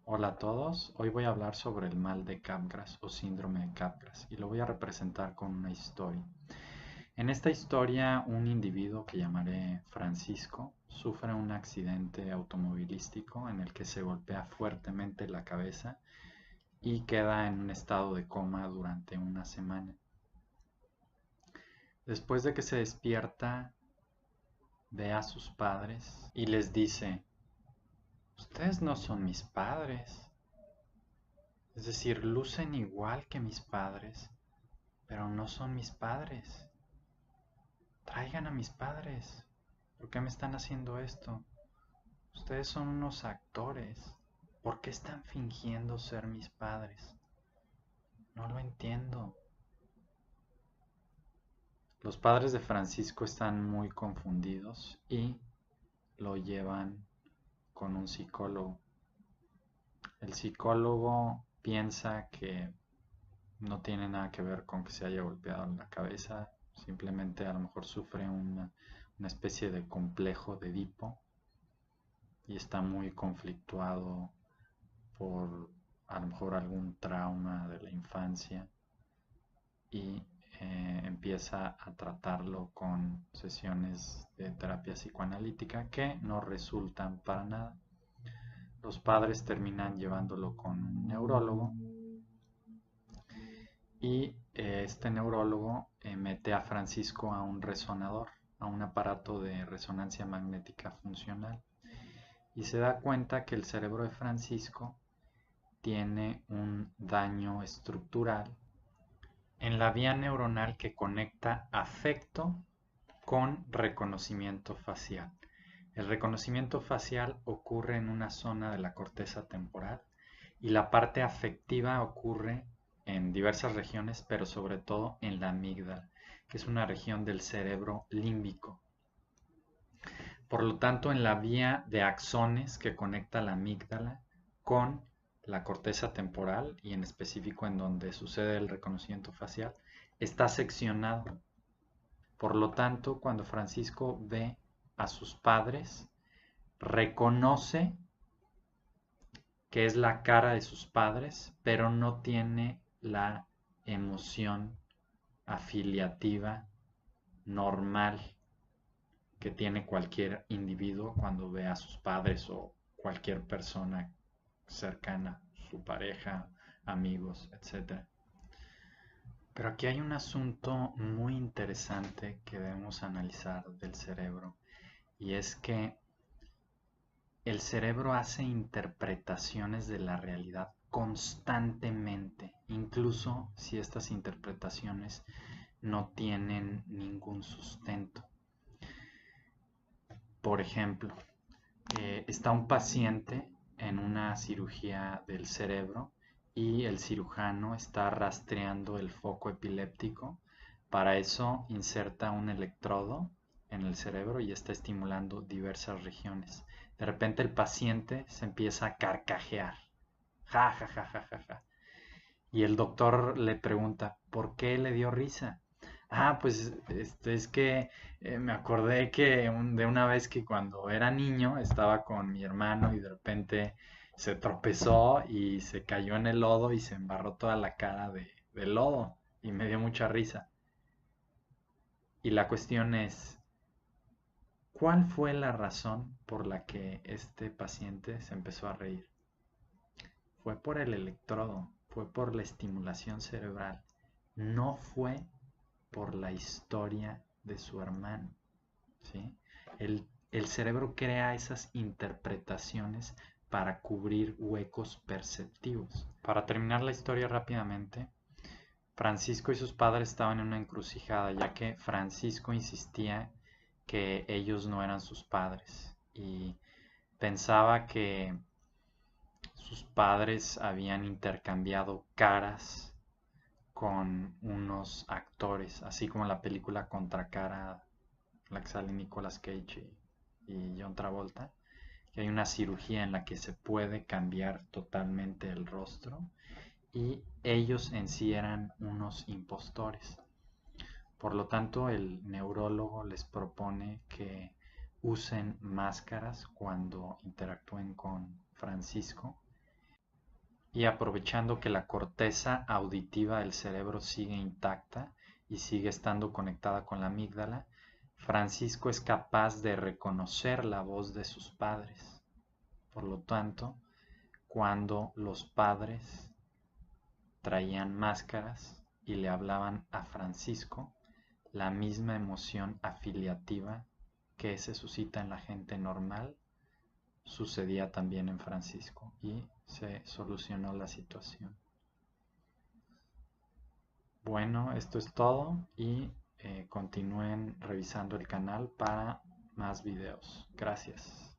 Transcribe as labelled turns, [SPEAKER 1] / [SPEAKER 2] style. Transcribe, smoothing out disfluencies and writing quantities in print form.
[SPEAKER 1] Hola a todos, hoy voy a hablar sobre el mal de Capgras o síndrome de Capgras y lo voy a representar con una historia. En esta historia, un individuo que llamaré Francisco sufre un accidente automovilístico en el que se golpea fuertemente la cabeza y queda en un estado de coma durante una semana. Después de que se despierta, ve a sus padres y les dice: ustedes no son mis padres. Es decir, lucen igual que mis padres, pero no son mis padres. Traigan a mis padres. ¿Por qué me están haciendo esto? Ustedes son unos actores. ¿Por qué están fingiendo ser mis padres? No lo entiendo. Los padres de Francisco están muy confundidos y lo llevan con un psicólogo. El psicólogo piensa que no tiene nada que ver con que se haya golpeado en la cabeza, simplemente a lo mejor sufre una especie de complejo de Edipo y está muy conflictuado por a lo mejor algún trauma de la infancia y empieza a tratarlo con sesiones de terapia psicoanalítica que no resultan para nada. Los padres terminan llevándolo con un neurólogo y este neurólogo mete a Francisco a un resonador, a un aparato de resonancia magnética funcional, y se da cuenta que el cerebro de Francisco tiene un daño estructural en la vía neuronal que conecta afecto con reconocimiento facial. El reconocimiento facial ocurre en una zona de la corteza temporal y la parte afectiva ocurre en diversas regiones, pero sobre todo en la amígdala, que es una región del cerebro límbico. Por lo tanto, en la vía de axones que conecta la amígdala con la corteza temporal y en específico en donde sucede el reconocimiento facial, está seccionado. Por lo tanto, cuando Francisco ve a sus padres, reconoce que es la cara de sus padres, pero no tiene la emoción afiliativa normal que tiene cualquier individuo cuando ve a sus padres o cualquier persona cercana, su pareja, amigos, etc. Pero aquí hay un asunto muy interesante que debemos analizar del cerebro, y es que el cerebro hace interpretaciones de la realidad constantemente, incluso si estas interpretaciones no tienen ningún sustento. Por ejemplo, está un paciente en una cirugía del cerebro y el cirujano está rastreando el foco epiléptico. Para eso inserta un electrodo en el cerebro y está estimulando diversas regiones. De repente el paciente se empieza a carcajear. Ja, ja, ja, ja, ja, ja. Y el doctor le pregunta, ¿por qué le dio risa? Ah, pues es que me acordé de una vez que cuando era niño estaba con mi hermano y de repente se tropezó y se cayó en el lodo y se embarró toda la cara de lodo y me dio mucha risa. Y la cuestión es, ¿cuál fue la razón por la que este paciente se empezó a reír? Fue por el electrodo, fue por la estimulación cerebral, no fue por la historia de su hermano, ¿sí? El cerebro crea esas interpretaciones para cubrir huecos perceptivos. Para terminar la historia rápidamente, Francisco y sus padres estaban en una encrucijada, ya que Francisco insistía que ellos no eran sus padres y pensaba que sus padres habían intercambiado caras con unos actores, así como la película Contracara, la que sale Nicolas Cage y John Travolta, que hay una cirugía en la que se puede cambiar totalmente el rostro y ellos en sí eran unos impostores. Por lo tanto, el neurólogo les propone que usen máscaras cuando interactúen con Francisco y aprovechando que la corteza auditiva del cerebro sigue intacta y sigue estando conectada con la amígdala, Francisco es capaz de reconocer la voz de sus padres. Por lo tanto, cuando los padres traían máscaras y le hablaban a Francisco, la misma emoción afiliativa que se suscita en la gente normal sucedía también en Francisco y se solucionó la situación. Bueno, esto es todo y continúen revisando el canal para más videos. Gracias.